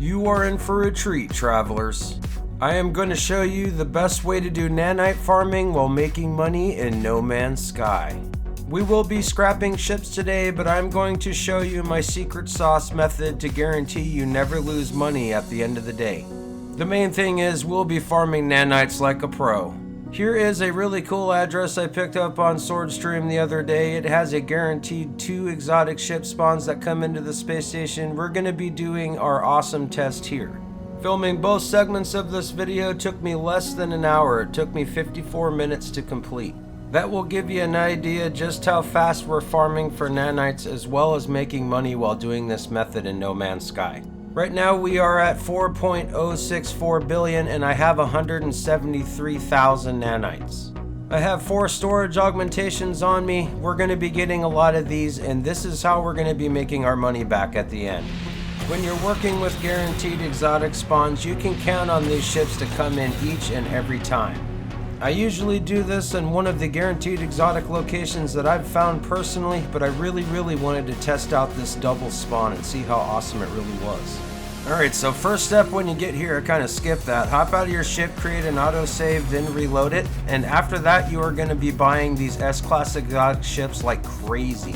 You are in for a treat, travelers. I am going to show you the best way to do nanite farming while making money in No Man's Sky. We will be scrapping ships today, but I'm going to show you my secret sauce method to guarantee you never lose money at the end of the day. The main thing is we'll be farming nanites like a pro. Here is a really cool address I picked up on Swordstream the other day. It has a guaranteed 2 exotic ship spawns that come into the space station. We're going to be doing our awesome test here. Filming both segments of this video took me less than an hour. It took me 54 minutes to complete. That will give you an idea just how fast we're farming for nanites as well as making money while doing this method in No Man's Sky. Right now we are at 4.064 billion and I have 173,000 nanites. I have 4 storage augmentations on me. We're going to be getting a lot of these and this is how we're going to be making our money back at the end. When you're working with guaranteed exotic spawns, you can count on these ships to come in each and every time. I usually do this in one of the guaranteed exotic locations that I've found personally, but I really wanted to test out this double spawn and see how awesome it really was. Alright, so first step when you get here, I kind of skipped that. Hop out of your ship, create an autosave, then reload it. And after that, you are going to be buying these S-Class exotic ships like crazy.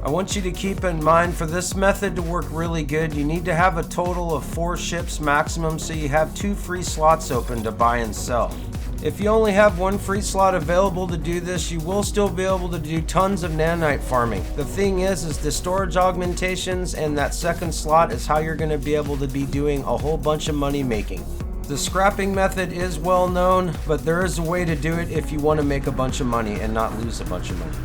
I want you to keep in mind for this method to work really good, you need to have a total of 4 ships maximum so you have 2 free slots open to buy and sell. If you only have 1 free slot available to do this, you will still be able to do tons of nanite farming. The thing is the storage augmentations and that second slot is how you're going to be able to be doing a whole bunch of money making. The scrapping method is well known, but there is a way to do it if you want to make a bunch of money and not lose a bunch of money.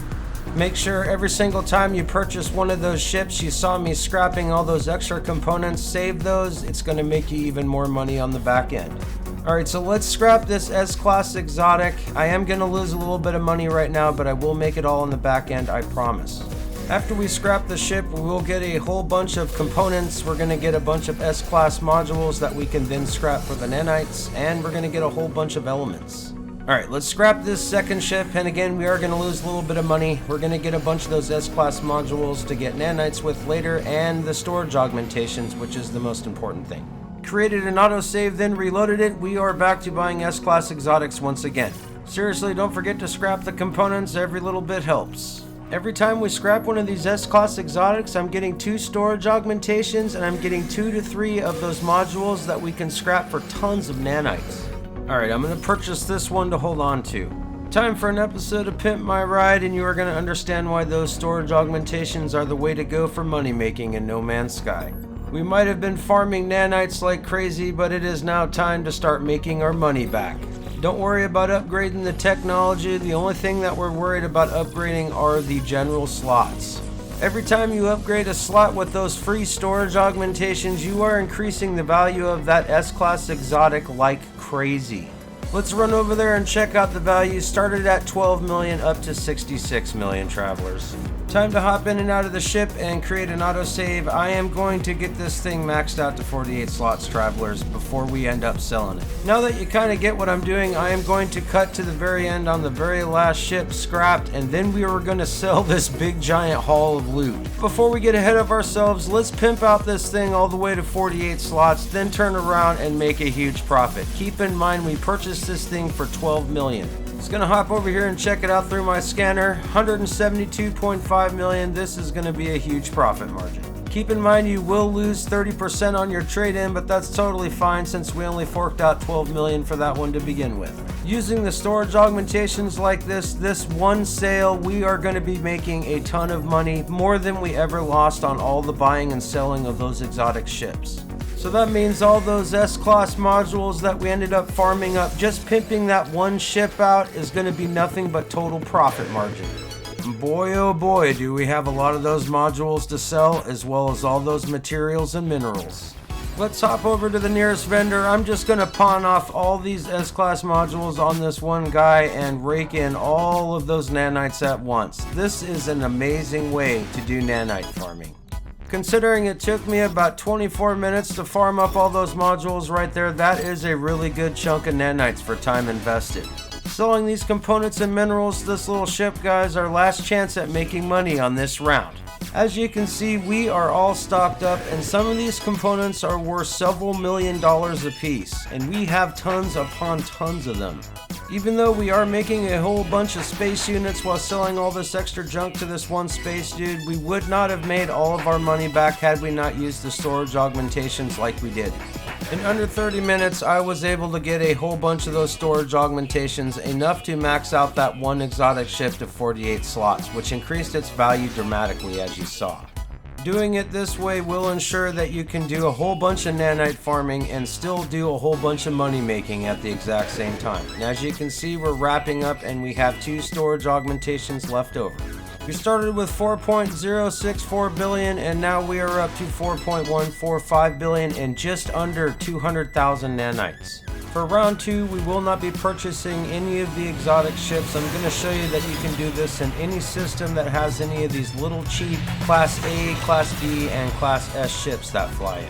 Make sure every single time you purchase one of those ships, you saw me scrapping all those extra components, save those, it's going to make you even more money on the back end. Alright, so let's scrap this S-Class exotic. I am going to lose a little bit of money right now, but I will make it all on the back end, I promise. After we scrap the ship, we will get a whole bunch of components. We're going to get a bunch of S-Class modules that we can then scrap for the nanites, and we're going to get a whole bunch of elements. Alright, let's scrap this second ship, and again, we are going to lose a little bit of money. We're going to get a bunch of those S-Class modules to get nanites with later, and the storage augmentations, which is the most important thing. Created an autosave, then reloaded it. We are back to buying S-Class exotics once again. Seriously, don't forget to scrap the components. Every little bit helps. Every time we scrap one of these S-Class exotics, I'm getting 2 storage augmentations and I'm getting 2 to 3 of those modules that we can scrap for tons of nanites. Alright, I'm going to purchase this one to hold on to. Time for an episode of Pimp My Ride, and you are going to understand why those storage augmentations are the way to go for money making in No Man's Sky. We might have been farming nanites like crazy, but it is now time to start making our money back. Don't worry about upgrading the technology. The only thing that we're worried about upgrading are the general slots. Every time you upgrade a slot with those free storage augmentations, you are increasing the value of that S-Class exotic like crazy. Let's run over there and check out the values. Started at 12 million up to 66 million, travelers. Time to hop in and out of the ship and create an autosave. I am going to get this thing maxed out to 48 slots, travelers, before we end up selling it. Now that you kind of get what I'm doing, I am going to cut to the very end on the very last ship scrapped, and then we are going to sell this big giant haul of loot. Before we get ahead of ourselves, let's pimp out this thing all the way to 48 slots, then turn around and make a huge profit. Keep in mind we purchased this thing for 12 million. Just gonna hop over here and check it out through my scanner. 172.5 million. This is gonna be a huge profit margin. Keep in mind you will lose 30% on your trade-in, but that's totally fine since we only forked out 12 million for that one to begin with. Using the storage augmentations like this one sale, we are going to be making a ton of money, more than we ever lost on all the buying and selling of those exotic ships. So that means all those S-Class modules that we ended up farming up, just pimping that one ship out, is going to be nothing but total profit margin. Boy oh boy, do we have a lot of those modules to sell, as well as all those materials and minerals. Let's hop over to the nearest vendor. I'm just going to pawn off all these S-Class modules on this one guy and rake in all of those nanites at once. This is an amazing way to do nanite farming. Considering it took me about 24 minutes to farm up all those modules right there, that is a really good chunk of nanites for time invested. Selling these components and minerals to this little ship, guys, our last chance at making money on this round. As you can see, we are all stocked up, and some of these components are worth several $1,000,000 a piece, and we have tons upon tons of them. Even though we are making a whole bunch of space units while selling all this extra junk to this one space dude, we would not have made all of our money back had we not used the storage augmentations like we did. In under 30 minutes, I was able to get a whole bunch of those storage augmentations, enough to max out that one exotic ship to 48 slots, which increased its value dramatically, as you saw. Doing it this way will ensure that you can do a whole bunch of nanite farming and still do a whole bunch of money making at the exact same time. And as you can see, we're wrapping up and we have 2 storage augmentations left over. We started with 4.064 billion and now we are up to 4.145 billion and just under 200,000 nanites. For round 2, we will not be purchasing any of the exotic ships. I'm going to show you that you can do this in any system that has any of these little cheap Class A, Class B, and Class S ships that fly in.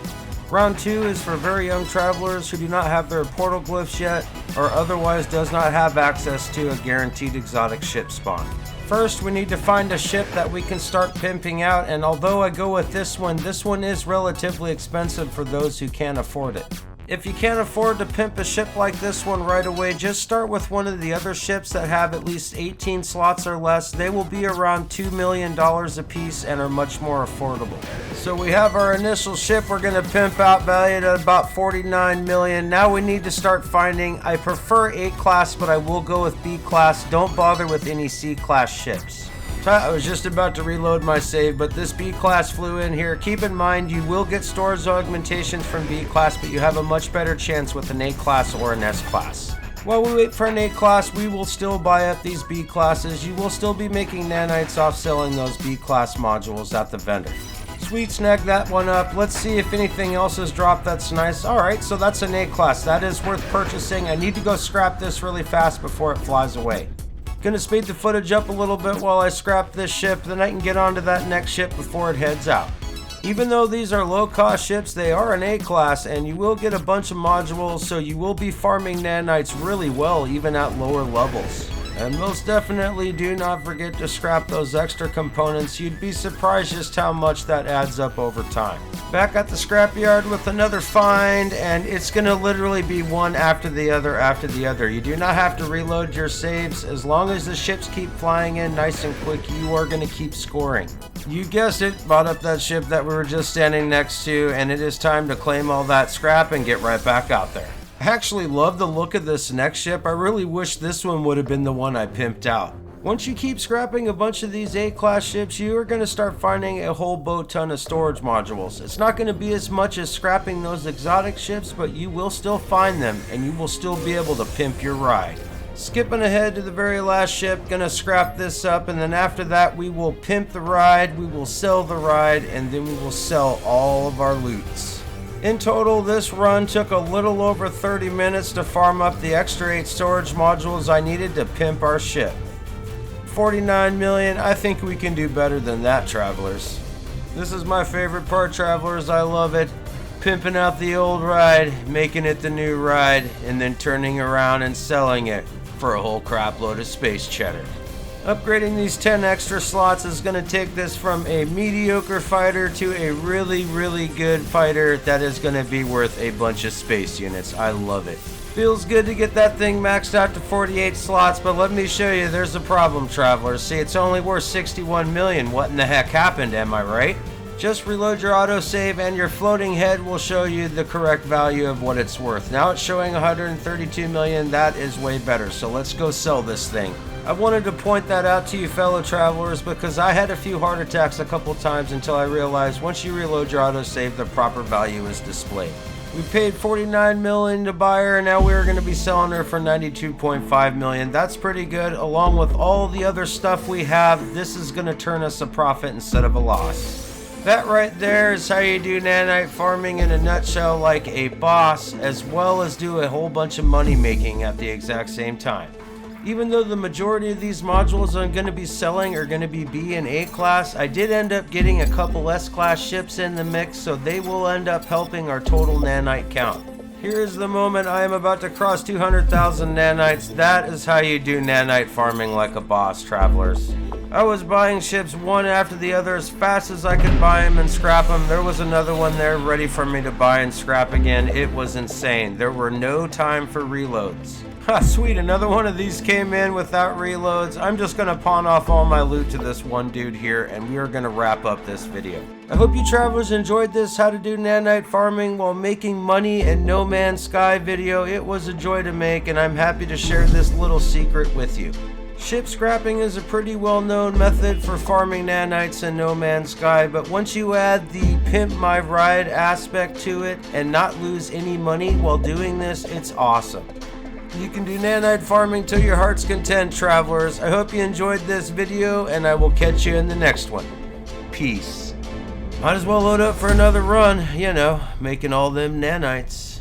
Round 2 is for very young travelers who do not have their portal glyphs yet, or otherwise does not have access to a guaranteed exotic ship spawn. First, we need to find a ship that we can start pimping out, and although I go with this one is relatively expensive for those who can't afford it. If you can't afford to pimp a ship like this one right away, just start with one of the other ships that have at least 18 slots or less. They will be around $2 million a piece and are much more affordable. So we have our initial ship we're going to pimp out, valued at about 49 million. Now we need to start finding, I prefer A class, but I will go with B class. Don't bother with any C class ships. I was just about to reload my save, but this B class flew in here. Keep in mind, you will get storage augmentations from B class, but you have a much better chance with an A class or an S class. While we wait for an A class, we will still buy up these B classes. You will still be making nanites off selling those B class modules at the vendor. Sweet, snag that one up. Let's see if anything else has dropped that's nice. Alright, so that's an A class. That is worth purchasing. I need to go scrap this really fast before it flies away. Gonna speed the footage up a little bit while I scrap this ship, then I can get onto that next ship before it heads out. Even though these are low cost ships, they are an A class and you will get a bunch of modules, so you will be farming nanites really well even at lower levels. And most definitely do not forget to scrap those extra components. You'd be surprised just how much that adds up over time. Back at the scrapyard with another find, and it's gonna literally be one after the other after the other. You do not have to reload your saves. As long as the ships keep flying in nice and quick, you are gonna keep scoring. You guessed it, bought up that ship that we were just standing next to, and it is time to claim all that scrap and get right back out there. I actually love the look of this next ship. I really wish this one would have been the one I pimped out. Once you keep scrapping a bunch of these A-class ships, you are going to start finding a whole boat ton of storage modules. It's not going to be as much as scrapping those exotic ships, but you will still find them and you will still be able to pimp your ride. Skipping ahead to the very last ship, gonna scrap this up, and then after that we will pimp the ride, we will sell the ride, and then we will sell all of our loots. In total, this run took a little over 30 minutes to farm up the extra 8 storage modules I needed to pimp our ship. 49 million, I think we can do better than that, travelers. This is my favorite part, travelers, I love it. Pimping out the old ride, making it the new ride, and then turning around and selling it for a whole crap load of space cheddar. Upgrading these 10 extra slots is going to take this from a mediocre fighter to a really, really good fighter that is going to be worth a bunch of space units. I love it. Feels good to get that thing maxed out to 48 slots, but let me show you there's a problem, travelers. See, it's only worth 61 million. What in the heck happened, am I right? Just reload your autosave and your floating head will show you the correct value of what it's worth. Now it's showing 132 million. That is way better. So let's go sell this thing. I wanted to point that out to you fellow travelers because I had a few heart attacks a couple times until I realized once you reload your autosave, the proper value is displayed. We paid 49 million to buy her, and now we're going to be selling her for 92.5 million. That's pretty good. Along with all the other stuff we have, this is going to turn us a profit instead of a loss. That right there is how you do nanite farming in a nutshell, like a boss, as well as do a whole bunch of money making at the exact same time. Even though the majority of these modules I'm going to be selling are going to be B and A class, I did end up getting a couple S class ships in the mix, so they will end up helping our total nanite count. Here's the moment I am about to cross 200,000 nanites. That is how you do nanite farming like a boss, travelers. I was buying ships one after the other as fast as I could buy them and scrap them. There was another one there ready for me to buy and scrap again. It was insane. There were no time for reloads. Ha, sweet, another one of these came in without reloads. I'm just gonna pawn off all my loot to this one dude here, and we are gonna wrap up this video. I hope you travelers enjoyed this how to do nanite farming while making money in No Man's Sky video. It was a joy to make, and I'm happy to share this little secret with you. Ship scrapping is a pretty well-known method for farming nanites in No Man's Sky, but once you add the pimp my ride aspect to it and not lose any money while doing this, it's awesome. You can do nanite farming till your heart's content, travelers. I hope you enjoyed this video, and I will catch you in the next one. Peace. Might as well load up for another run, you know, making all them nanites.